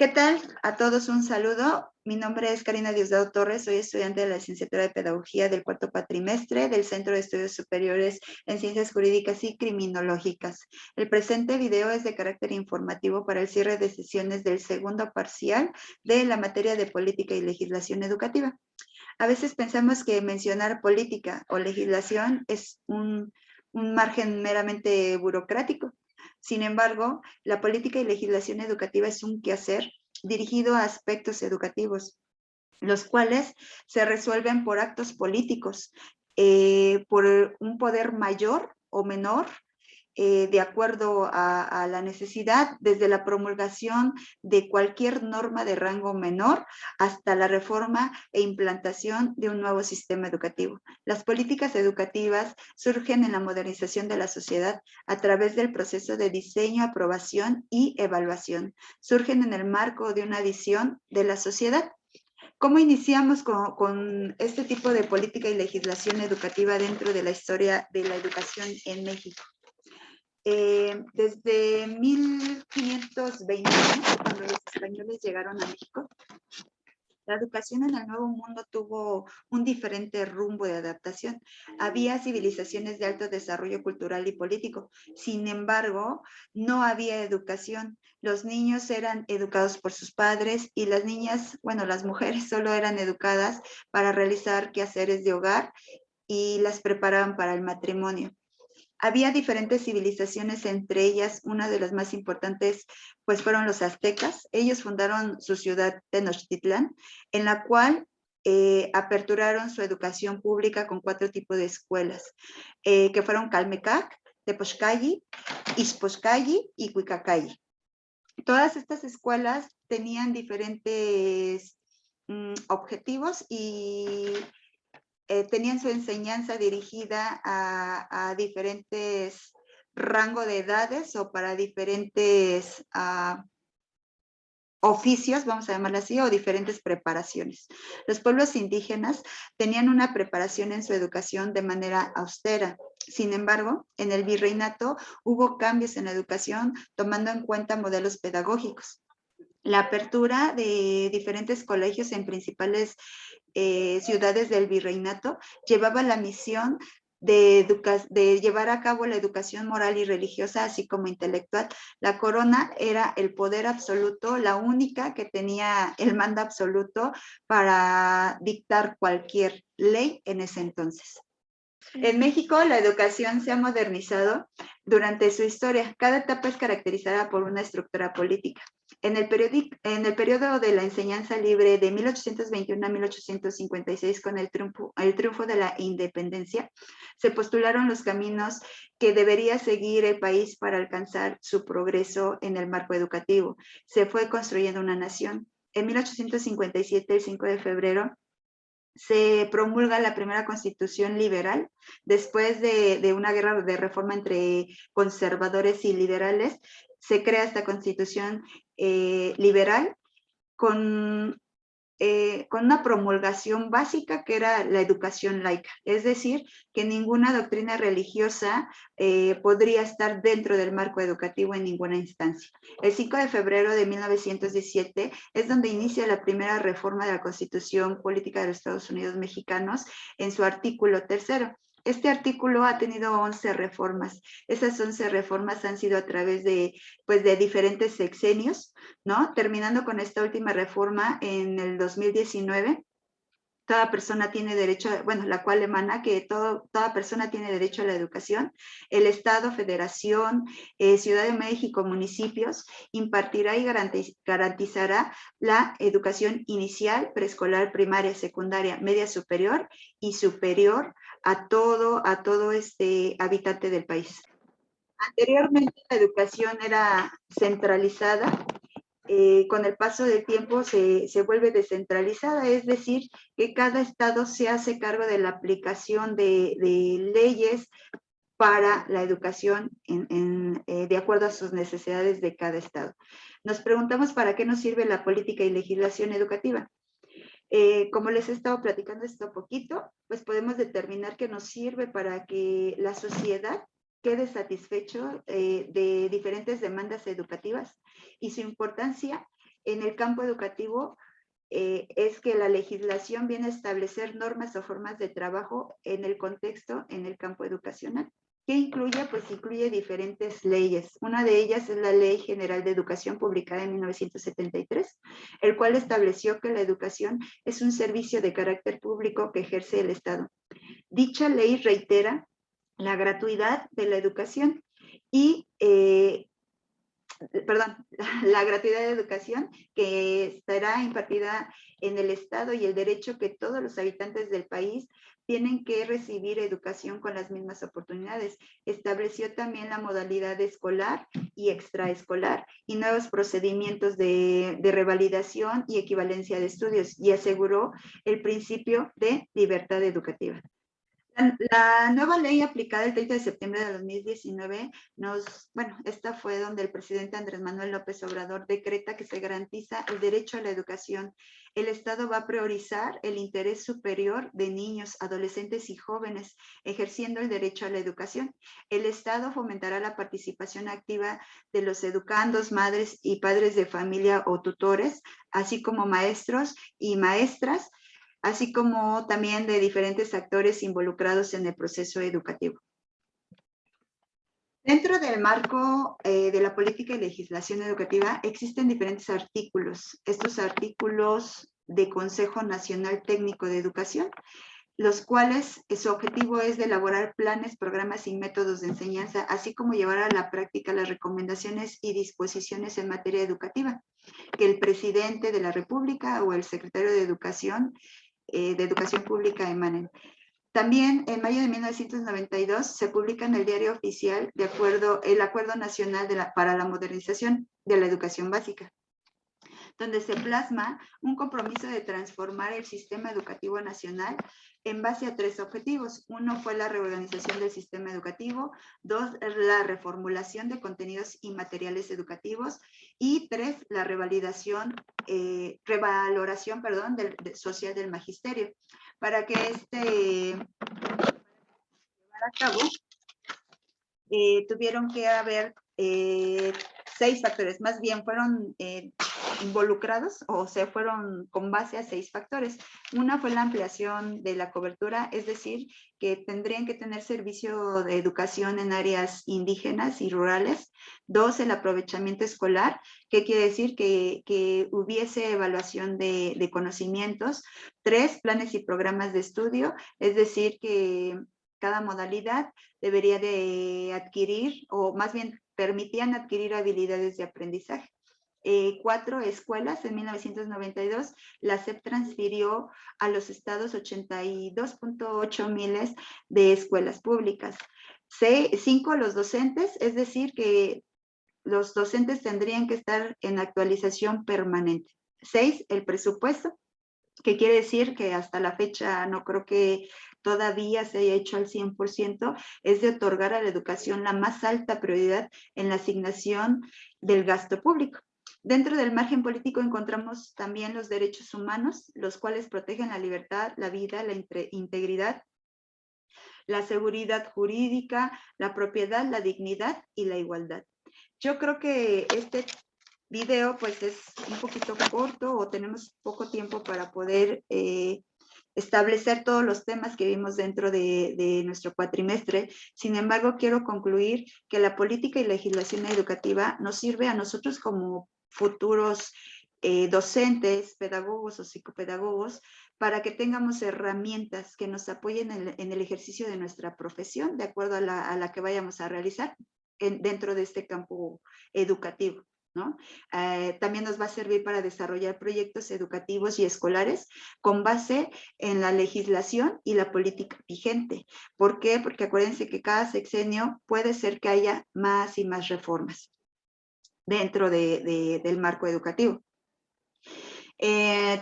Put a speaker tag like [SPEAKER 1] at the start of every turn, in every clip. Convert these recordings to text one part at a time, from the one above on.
[SPEAKER 1] ¿Qué tal? A todos un saludo. Mi nombre es Karina Diosdado Torres, soy estudiante de la licenciatura de Pedagogía del cuarto cuatrimestre del Centro de Estudios Superiores en Ciencias Jurídicas y Criminológicas. El presente video es de carácter informativo para el cierre de sesiones del segundo parcial de la materia de Política y Legislación Educativa. A veces pensamos que mencionar política o legislación es un margen meramente burocrático. Sin embargo, la política y legislación educativa es un quehacer dirigido a aspectos educativos, los cuales se resuelven por actos políticos, por un poder mayor o menor, de acuerdo a la necesidad, desde la promulgación de cualquier norma de rango menor hasta la reforma e implantación de un nuevo sistema educativo. Las políticas educativas surgen en la modernización de la sociedad a través del proceso de diseño, aprobación y evaluación. Surgen en el marco de una visión de la sociedad. ¿Cómo iniciamos con este tipo de política y legislación educativa dentro de la historia de la educación en México? Desde 1520, cuando los españoles llegaron a México, la educación en el Nuevo Mundo tuvo un diferente rumbo de adaptación. Había civilizaciones de alto desarrollo cultural y político. Sin embargo, no había educación. Los niños eran educados por sus padres y las niñas, bueno, las mujeres solo eran educadas para realizar quehaceres de hogar y las preparaban para el matrimonio. Había diferentes civilizaciones, entre ellas una de las más importantes pues fueron los aztecas. Ellos fundaron su ciudad Tenochtitlán, en la cual aperturaron su educación pública con 4 tipos de escuelas, que fueron Calmecac, Tepochcalli, Ixpoxcalli y Cuicacalli. Todas estas escuelas tenían diferentes objetivos y tenían su enseñanza dirigida a diferentes rangos de edades o para diferentes oficios, vamos a llamarlo así, o diferentes preparaciones. Los pueblos indígenas tenían una preparación en su educación de manera austera. Sin embargo, en el virreinato hubo cambios en la educación tomando en cuenta modelos pedagógicos. La apertura de diferentes colegios en principales ciudades del virreinato llevaba la misión de llevar a cabo la educación moral y religiosa, así como intelectual. La corona era el poder absoluto, la única que tenía el mando absoluto para dictar cualquier ley en ese entonces. En México, la educación se ha modernizado durante su historia. Cada etapa es caracterizada por una estructura política. En el periodo de la enseñanza libre de 1821 a 1856, con el triunfo de la independencia, se postularon los caminos que debería seguir el país para alcanzar su progreso en el marco educativo. Se fue construyendo una nación. En 1857, el 5 de febrero, se promulga la primera constitución liberal, después de una guerra de reforma entre conservadores y liberales, se crea esta constitución liberal con una promulgación básica que era la educación laica, es decir, que ninguna doctrina religiosa podría estar dentro del marco educativo en ninguna instancia. El 5 de febrero de 1917 es donde inicia la primera reforma de la Constitución Política de los Estados Unidos Mexicanos en su artículo 3º. Este artículo ha tenido 11 reformas. Esas 11 reformas han sido a través de diferentes sexenios, ¿no? Terminando con esta última reforma en el 2019, toda persona tiene derecho, bueno, la cual emana que toda persona tiene derecho a la educación. El Estado, Federación, Ciudad de México, municipios, impartirá y garantizará la educación inicial, preescolar, primaria, secundaria, media superior y superior a todo habitante del país. Anteriormente la educación era centralizada, con el paso del tiempo se vuelve descentralizada, es decir, que cada estado se hace cargo de la aplicación de leyes para la educación de acuerdo a sus necesidades de cada estado. Nos preguntamos para qué nos sirve la política y legislación educativa. Como les he estado platicando esto poquito, pues podemos determinar que nos sirve para que la sociedad quede satisfecho de diferentes demandas educativas y su importancia en el campo educativo es que la legislación viene a establecer normas o formas de trabajo en el contexto, en el campo educacional. ¿Qué incluye? Pues incluye diferentes leyes. Una de ellas es la Ley General de Educación publicada en 1973, el cual estableció que la educación es un servicio de carácter público que ejerce el Estado. Dicha ley reitera la gratuidad de la educación y la gratuidad de educación que estará impartida en el Estado y el derecho que todos los habitantes del país tienen que recibir educación con las mismas oportunidades. Estableció también la modalidad escolar y extraescolar y nuevos procedimientos de revalidación y equivalencia de estudios y aseguró el principio de libertad educativa. La nueva ley aplicada el 30 de septiembre de 2019 esta fue donde el presidente Andrés Manuel López Obrador decreta que se garantiza el derecho a la educación. El Estado va a priorizar el interés superior de niños, adolescentes y jóvenes, ejerciendo el derecho a la educación. El Estado fomentará la participación activa de los educandos, madres y padres de familia o tutores, así como maestros y maestras, así como también de diferentes actores involucrados en el proceso educativo. Dentro del marco de la política y legislación educativa existen diferentes artículos. Estos artículos de Consejo Nacional Técnico de Educación, los cuales su objetivo es de elaborar planes, programas y métodos de enseñanza, así como llevar a la práctica las recomendaciones y disposiciones en materia educativa, que el presidente de la República o el secretario de Educación Pública emanen. También en mayo de 1992 se publica en el Diario Oficial el Acuerdo Nacional para la Modernización de la Educación Básica, donde se plasma un compromiso de transformar el sistema educativo nacional en base a 3 objetivos. Uno fue la reorganización del sistema educativo, 2, la reformulación de contenidos y materiales educativos, y 3, la revaloración social del magisterio. Para que llevara a cabo, tuvieron que haber 6 factores, más bien fueron involucrados o se fueron con base a 6 factores. Una fue la ampliación de la cobertura, es decir, que tendrían que tener servicio de educación en áreas indígenas y rurales. 2, el aprovechamiento escolar, que quiere decir que hubiese evaluación de conocimientos. 3, planes y programas de estudio, es decir, que cada modalidad debería de adquirir, o más bien permitían adquirir habilidades de aprendizaje. 4 escuelas. En 1992, la SEP transfirió a los estados 82.8 miles de escuelas públicas. 5, los docentes, es decir, que los docentes tendrían que estar en actualización permanente. 6, el presupuesto, que quiere decir que hasta la fecha no creo que todavía se haya hecho al 100%, es de otorgar a la educación la más alta prioridad en la asignación del gasto público. Dentro del margen político encontramos también los derechos humanos, los cuales protegen la libertad, la vida, la integridad, la seguridad jurídica, la propiedad, la dignidad y la igualdad. Yo creo que este video pues es un poquito corto o tenemos poco tiempo para poder establecer todos los temas que vimos dentro de nuestro cuatrimestre. Sin embargo, quiero concluir que la política y legislación educativa nos sirve a nosotros como futuros docentes, pedagogos o psicopedagogos, para que tengamos herramientas que nos apoyen en el ejercicio de nuestra profesión, de acuerdo a la que vayamos a realizar dentro de este campo educativo, ¿no? También nos va a servir para desarrollar proyectos educativos y escolares con base en la legislación y la política vigente. ¿Por qué? Porque acuérdense que cada sexenio puede ser que haya más y más reformas dentro del marco educativo.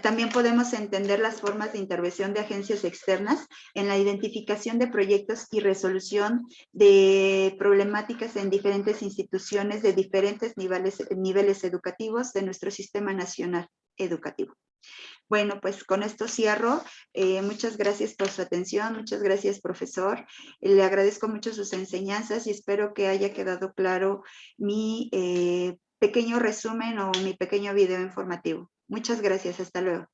[SPEAKER 1] También podemos entender las formas de intervención de agencias externas en la identificación de proyectos y resolución de problemáticas en diferentes instituciones de diferentes niveles educativos de nuestro sistema nacional educativo. Bueno, pues con esto cierro. Muchas gracias por su atención, muchas gracias, profesor. Le agradezco mucho sus enseñanzas y espero que haya quedado claro mi pequeño resumen o mi pequeño video informativo. Muchas gracias. Hasta luego.